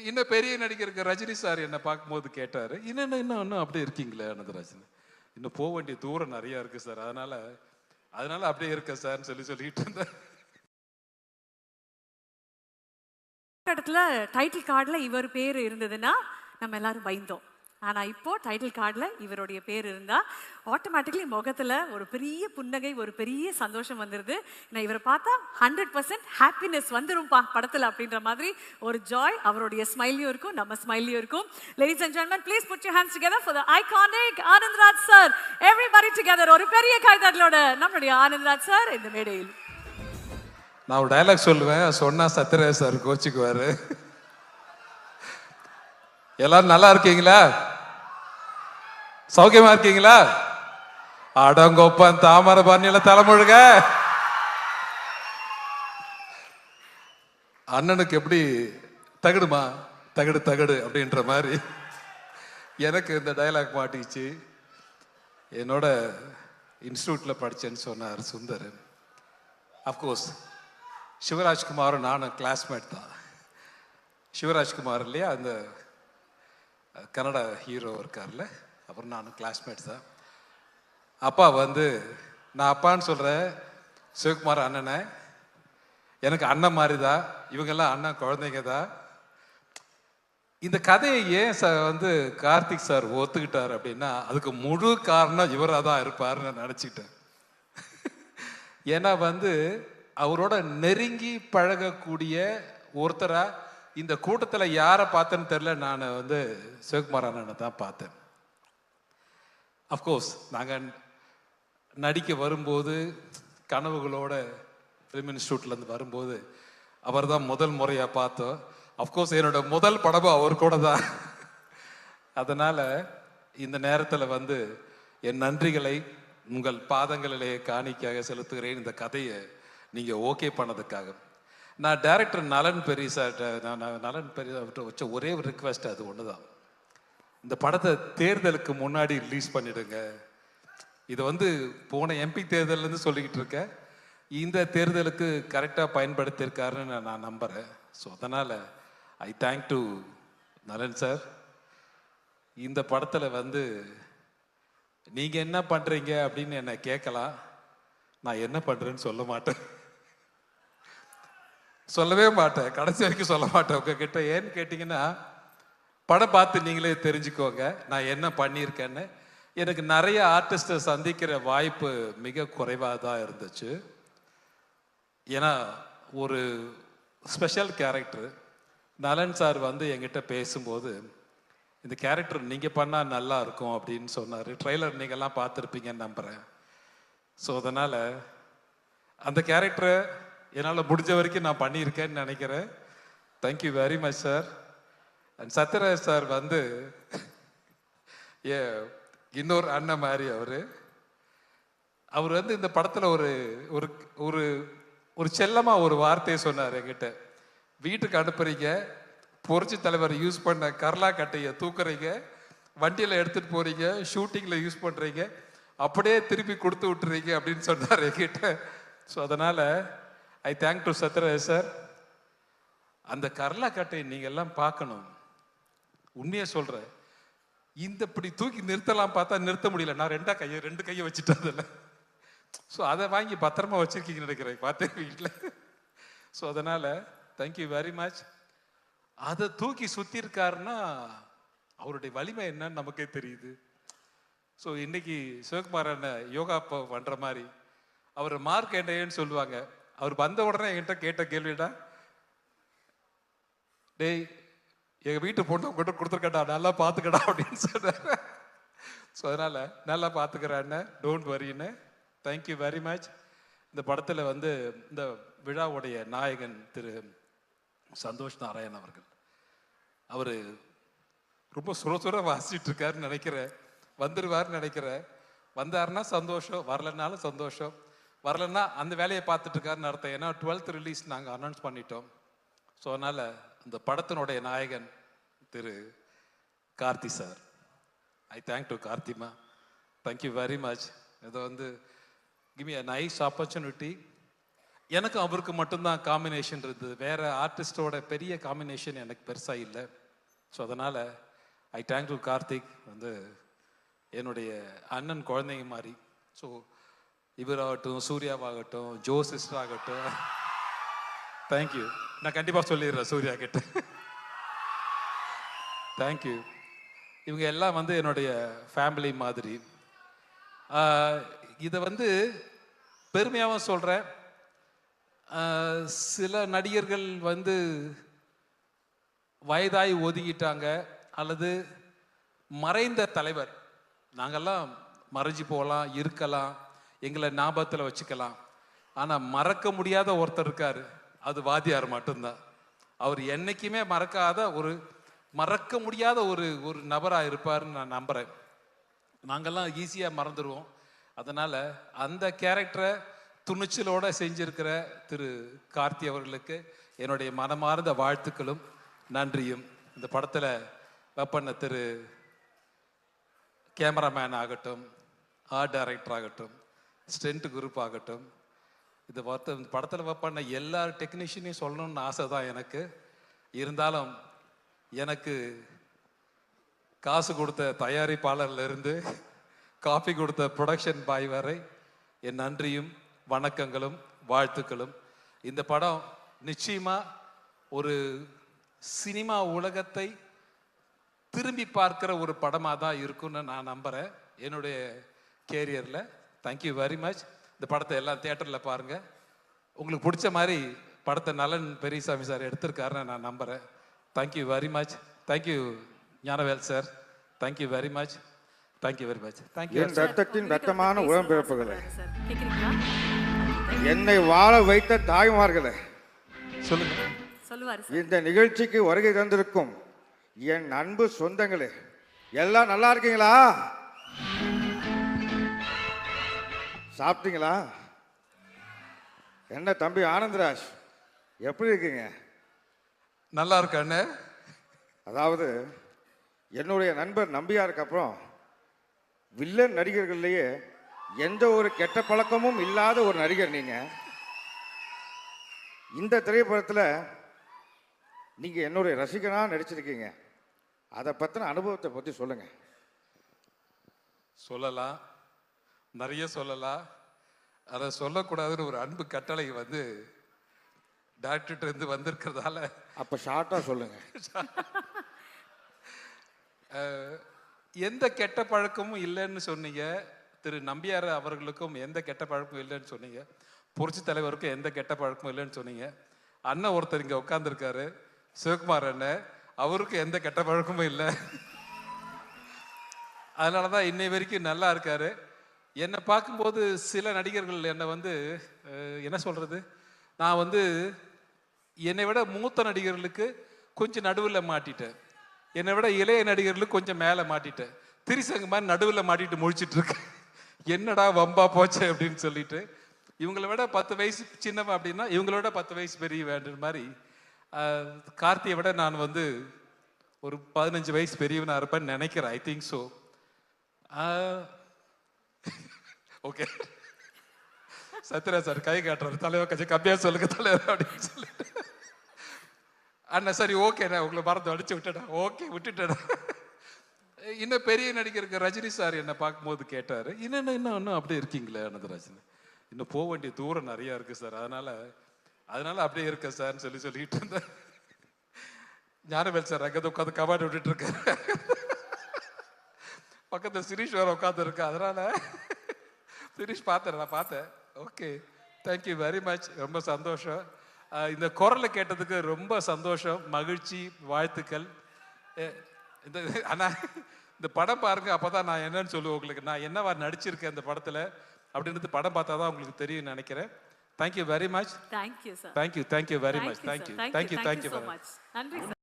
இன்னும் பெரிய நடிகருக்கு ரஜினி சார் என்னை பார்க்கும்போது கேட்டார், இன்னும் அப்படியே இருக்கீங்களே அனந்தராஜன், இன்னும் போக வேண்டிய தூரம் நிறையா இருக்குது சார், அதனால அப்படியே இருக்க சார்னு சொல்லிட்டு இருந்தேன். இடத்துல டைட்டில் கார்டில் இவர் பேர் இருந்ததுன்னா நம்ம எல்லாரும் பயந்தோம். ஆனால் இப்போ டைட்டில் கார்டில் இவருடைய பேர் இருந்தால் ஆட்டோமேட்டிக்லி முகத்தில் ஒரு பெரிய புன்னகை, ஒரு பெரிய சந்தோஷம் வந்துடுது. நான் இவரை பார்த்தா 100% ஹாப்பினஸ் வந்துரும்பா படத்தில் அப்படின்ற மாதிரி ஒரு ஜாய் அவருடைய ஸ்மைல்லையும் இருக்கும், நம்ம ஸ்மைல்லையும் இருக்கும். Ladies and gentlemen, please put your hands together for the iconic Anandraj sir. Everybody together. ஒரு பெரிய கைதட்டலோட நம்மளுடைய ஆனந்த்ராஜ் சார் இந்த மேடையில். நான் ஒரு டைலாக் சொல்லுவேன், சொன்னா சத்யராஜ் சார் கோச்சிக்குவாரு. எல்லாரும் நல்லா இருக்கீங்களா? சௌக்கியமா இருக்கீங்களா? அடங்கொப்பன் தாமரை பாணியில தலைமுழுக. அண்ணனுக்கு எப்படி தகடுமா தகடு தகடு அப்படின்ற மாதிரி எனக்கு இந்த டைலாக் மாட்டிச்சு. என்னோட இன்ஸ்டியூட்ல படிச்சேன்னு சொன்னார் சுந்தர். அஃப்கோர்ஸ் சிவராஜ்குமாரும் நானும் கிளாஸ்மேட் தான். சிவராஜ்குமார் இல்லையா, அந்த கன்னட ஹீரோ இருக்கார்ல, அப்புறம் நானும் கிளாஸ்மேட் தான். அப்பா நான் அப்பான்னு சொல்கிறேன், சிவகுமார் அண்ணனை எனக்கு அண்ணன் மாதிரி தான், இவங்கெல்லாம் அண்ணன் குழந்தைங்க தான். இந்த கதையை ஏன் கார்த்திக் சார் ஒத்துக்கிட்டார் அப்படின்னா, அதுக்கு முழு காரணம் இவராக தான் இருப்பார்னு நான் நினச்சிக்கிட்டேன். ஏன்னா அவரோட நெருங்கி பழகக்கூடிய ஒருத்தரா இந்த கூட்டத்தில் யாரை பார்த்தேன்னு தெரியல, நான் சிவகுமார் அண்ணனை தான் பார்த்தேன். அஃப்கோர்ஸ் நாங்கள் நடிக்க வரும்போது கனவுகளோட ஃபிலிம் இன்ஸ்டியூட்லேருந்து வரும்போது அவர் தான் முதல் முறையாக பார்த்தோம். அஃப்கோர்ஸ் என்னோட முதல் படமும் அவர் கூட தான். அதனால் இந்த நேரத்தில் என் நன்றிகளை உங்கள் பாதங்களிலே காணிக்கையாக செலுத்துகிறேன். இந்த கதையை நீங்கள் ஓகே பண்ணதுக்காக. நான் டைரக்டர் நலன் பெரி சார்கிட்ட நலன் பெரி அவர்கிட்ட வச்ச ஒரே ஒரு ரிக்வெஸ்ட் அது ஒன்று தான், இந்த படத்தை தேர்தலுக்கு முன்னாடி ரிலீஸ் பண்ணிடுங்க. இதை போன எம்பி தேர்தலேருந்து சொல்லிக்கிட்டு இருக்கேன், இந்த தேர்தலுக்கு கரெக்டாக பயன்படுத்தியிருக்காருன்னு நான் நம்புகிறேன். ஸோ அதனால் ஐ தேங்க் டு நலன் சார். இந்த படத்தில் நீங்கள் என்ன பண்ணுறீங்க அப்படின்னு என்னை கேட்கலாம், நான் என்ன பண்ணுறேன்னு சொல்ல மாட்டேன், சொல்லவே மாட்டேன், கடைசி வரைக்கும் சொல்ல மாட்டேன் உங்ககிட்ட. ஏன்னு கேட்டிங்கன்னா, படம் பார்த்து நீங்களே தெரிஞ்சுக்கோங்க நான் என்ன பண்ணியிருக்கேன்னு. எனக்கு நிறைய ஆர்டிஸ்ட்டை சந்திக்கிற வாய்ப்பு மிக குறைவாக தான் இருந்துச்சு. ஏன்னா ஒரு ஸ்பெஷல் கேரக்டர் நலன் சார் என்கிட்ட பேசும்போது, இந்த கேரக்டர் நீங்கள் பண்ணால் நல்லா இருக்கும் அப்படின்னு சொன்னார். ட்ரெய்லர் நீங்கள்லாம் பார்த்துருப்பீங்கன்னு நம்புகிறேன். ஸோ அதனால் அந்த கேரக்டரை என்னால் முடிஞ்ச வரைக்கும் நான் பண்ணியிருக்கேன்னு நினைக்கிறேன். Thank you very much sir. And Sathyaraj sir இன்னொரு அண்ணன் மாதிரி அவர் இந்த படத்தில் ஒரு ஒரு ஒரு செல்லமாக ஒரு வார்த்தையை சொன்னார் என்கிட்ட. வீட்டுக்கு அனுப்புறீங்க, புரட்சி தலைவர் யூஸ் பண்ண கர்லா கட்டையை தூக்குறீங்க, வண்டியில் எடுத்துகிட்டு போகிறீங்க, ஷூட்டிங்கில் யூஸ் பண்ணுறீங்க, அப்படியே திருப்பி கொடுத்து விட்டுறீங்க அப்படின்னு சொன்னார் என்கிட்ட. ஸோ அதனால் ஐ தேங்க் டு சத்யராஜ் சார். அந்த கர்லா கட்டையை நீங்கள் எல்லாம் பார்க்கணும். உண்மையை சொல்கிறேன், இப்படி தூக்கி நிறுத்தலாம் பார்த்தா நிறுத்த முடியல. நான் ரெண்டு கையை வச்சுட்டேன் அதில். ஸோ அதை வாங்கி பத்திரமா வச்சுருக்கீங்கன்னு நினைக்கிறேன், பார்த்தேன் வீட்டில். ஸோ அதனால் தேங்க்யூ வெரி மச். அதை தூக்கி சுற்றி இருக்காருன்னா அவருடைய வலிமை என்னன்னு நமக்கே தெரியுது. ஸோ இன்னைக்கு சிவகுமார் அண்ணன் யோகா பண்ணுற மாதிரி அவர் மார்க் என்னன்னு சொல்லுவாங்க. அவர் வந்த உடனே என்கிட்ட கேட்ட கேள்விடா, டேய் எங்கள் வீட்டு பொண்ணு கொண்டு கொடுத்துருக்கடா, நல்லா பார்த்துக்கடா அப்படின்னு சொன்னார். ஸோ அதனால் நல்லா பார்த்துக்கிறேன்னு, டோன்ட் வரின்னு. Thank you very much. இந்த படத்தில் இந்த விழாவுடைய நாயகன் திரு சந்தோஷ் நாராயண் அவர்கள், அவர் ரொம்ப சுர வாசிச்சுட்டு இருக்காருன்னு நினைக்கிறேன். வந்துடுவார்னு நினைக்கிறேன். வந்தாருன்னா சந்தோஷம், வரலன்னாலும் சந்தோஷம். வரலன்னா அந்த வேலையை பார்த்துட்டு இருக்காருன்னு அர்த்தம். ஏன்னா 12th ரிலீஸ் நாங்கள் அனௌன்ஸ் பண்ணிட்டோம். ஸோ அதனால் இந்த படத்தினுடைய நாயகன் திரு Karthi sir, I thank to கார்த்திமா. Thank you very much. இதை give me a nice opportunity எனக்கும் அவருக்கு மட்டும்தான் காம்பினேஷன் இருந்தது, வேற ஆர்டிஸ்டோட பெரிய காம்பினேஷன் எனக்கு பெருசாக இல்லை. ஸோ அதனால் ஐ தேங்க் டு கார்த்திக், வந்து என்னுடைய அண்ணன் குழந்தைங்க மாதிரி. ஸோ இவராகட்டும், சூர்யாவாகட்டும், ஜோ சிஸ்டர் ஆகட்டும், தேங்க்யூ. நான் கண்டிப்பாக சொல்லிடுறேன் சூர்யா கிட்ட. தேங்க்யூ. இவங்க எல்லாம் வந்து என்னுடைய ஃபேமிலி மாதிரி. இதை வந்து பெருமையாகவும் சொல்கிறேன். சில நடிகர்கள் வந்து வயதாகி ஒதுங்கிட்டாங்க, அல்லது மறைந்த தலைவர். நாங்கள்லாம் மறைஞ்சு போகலாம், இருக்கலாம், எங்களை ஞாபகத்தில் வச்சுக்கலாம். ஆனால் மறக்க முடியாத ஒருத்தர் இருக்கார், அது வாத்தியார் மட்டும்தான். அவர் என்னைக்குமே மறக்க முடியாத ஒரு நபராக இருப்பார்னு நான் நம்புகிறேன். நாங்கள்லாம் ஈஸியாக மறந்துடுவோம். அதனால் அந்த கேரக்டரை துணிச்சலோடு செஞ்சிருக்கிற திரு கார்த்தி அவர்களுக்கு என்னுடைய மனமார்ந்த வாழ்த்துக்களும் நன்றியும். இந்த படத்தில் ஒர்க் பண்ண திரு கேமராமேன் ஆகட்டும், ஆர்ட் டைரக்டர் ஆகட்டும், ஸ்டென்ட் குரூப் ஆகட்டும், இந்த படத்தில் ஒர்க் பண்ண எல்லா டெக்னீஷியனையும் சொல்லணும்னு ஆசை தான் எனக்கு. இருந்தாலும் எனக்கு காசு கொடுத்த தயாரிப்பாளர்லேருந்து காஃபி கொடுத்த ப்ரொடக்ஷன் பாய் வரை என் நன்றியும் வணக்கங்களும் வாழ்த்துக்களும். இந்த படம் நிச்சயமாக ஒரு சினிமா உலகத்தை திரும்பி பார்க்குற ஒரு படமாக தான் இருக்குன்னு நான் நம்புகிறேன் என்னுடைய கேரியரில். Thank you very much. இந்த படத்தை எல்லாம் தியேட்டரில் பாருங்கள். உங்களுக்கு பிடிச்ச மாதிரி படத்தை நலன் பெரியசாமி சார் எடுத்திருக்காருன்னு நான் நம்புகிறேன். Thank you very much. Thank you Gnanavel sir. Thank you very much. Thank you very much. Thank you. என் ரத்தத்தின் ரத்தமான உடன்பிறப்புகளே, என்னை வாழ வைத்த தாய்மார்களே, சொல்லுவாரு இந்த நிகழ்ச்சிக்கு வருகை தந்திருக்கும் என் அன்பு சொந்தங்களே, எல்லாம் நல்லா இருக்கீங்களா? சாப்பிட்டீங்களா? என்ன தம்பி ஆனந்தராஜ், எப்படி இருக்கீங்க? நல்லா இருக்கானே. அதாவது என்னுடைய நண்பர் நம்பியாருக்கு அப்புறம் வில்லன் நடிகர்கள்லேயே எந்த ஒரு கெட்ட பழக்கமும் இல்லாத ஒரு நடிகர் நீங்க. இந்த திரைப்படத்தில் நீங்க என்னுடைய ரசிகனா நடிச்சிருக்கீங்க. அதை பற்றின அனுபவத்தை பற்றி சொல்லுங்க. சொல்லலாம், நிறைய சொல்லலாம். அதை சொல்லக்கூடாதுன்னு ஒரு அன்பு கட்டளை வந்து டாக்டர்கிட்ட இருந்து வந்திருக்கிறதால அப்போ ஷார்ட்டாக சொல்லுங்க. எந்த கெட்ட பழக்கமும் இல்லைன்னு சொன்னீங்க. திரு நம்பியார் அவர்களுக்கும் எந்த கெட்ட பழக்கமும் இல்லைன்னு சொன்னீங்க. புரட்சி தலைவருக்கும் எந்த கெட்ட பழக்கமும் இல்லைன்னு சொன்னீங்க. அண்ணன் ஒருத்தர் இங்கே உட்காந்துருக்காரு, சிவகுமார் அண்ணன், அவருக்கு எந்த கெட்ட பழக்கமும் இல்லை. அதனால தான் இன்னை வரைக்கும் நல்லா இருக்காரு. என்னை பார்க்கும்போது சில நடிகர்கள் என்னை வந்து என்ன சொல்கிறது, நான் வந்து என்னை விட மூத்த நடிகர்களுக்கு கொஞ்சம் நடுவில் மாட்டிட்டேன், என்னை விட இளைய நடிகர்களுக்கு கொஞ்சம் மேலே மாட்டிட்டேன். திரிசங்க மாதிரி நடுவில் மாட்டிட்டு முழிச்சிட்டு இருக்கேன். என்னடா வம்பா போச்சு அப்படின்னு சொல்லிட்டு. இவங்களை விட 10 வயசு சின்னவன் அப்படின்னா இவங்களோட 10 வயசு பெரிய வேண்டுற மாதிரி. கார்த்தியை விட நான் வந்து ஒரு 15 வயசு பெரியவனாக இருப்பேன்னு நினைக்கிறேன். I think so. Okay, Sathyaraj sir கை காட்டுறாரு, தலைவர் கொஞ்சம் கம்மியாக சொல்லுங்க தலைவர் அப்படின்னு சொல்லிட்டு. அண்ணா சரி ஓகேண்ணா, உங்களை மறந்து அடிச்சு விட்டுடா. ஓகே விட்டுட்டேன். இன்னும் பெரிய நடிகருக்கு ரஜினி சார் என்னை பார்க்கும்போது கேட்டார், இன்னும் அப்படியே இருக்கீங்களே அனந்தராஜன், இன்னும் போக வேண்டிய தூரம் நிறையா இருக்குது சார், அதனால அப்படியே இருக்க சார்னு சொல்லிட்டு இருந்தேன். ஞானவேல் சார் அங்கே உட்காந்து கபாடி விட்டுட்டு இருக்காரு, பக்கத்தில் சிரீஷ் வேற உட்காந்து இருக்கு. அதனால சிரீஷ் நான் பார்த்தேன். Okay, thank you very much. ரொம்ப சந்தோஷம். இந்த குரலை கேட்டதுக்கு ரொம்ப சந்தோஷம், மகிழ்ச்சி, வாழ்த்துக்கள். ஆனால் இந்த படம் பாருங்க, அப்போதான் நான் என்னன்னு சொல்லுவேன் உங்களுக்கு, நான் என்னவா நடிச்சிருக்கேன் இந்த படத்தில் அப்படின்றது படம் பார்த்தா தான் உங்களுக்கு தெரியும் நினைக்கிறேன். Thank you very much. Thank you sir. Thank you very much. Thank you. நன்றி சார்.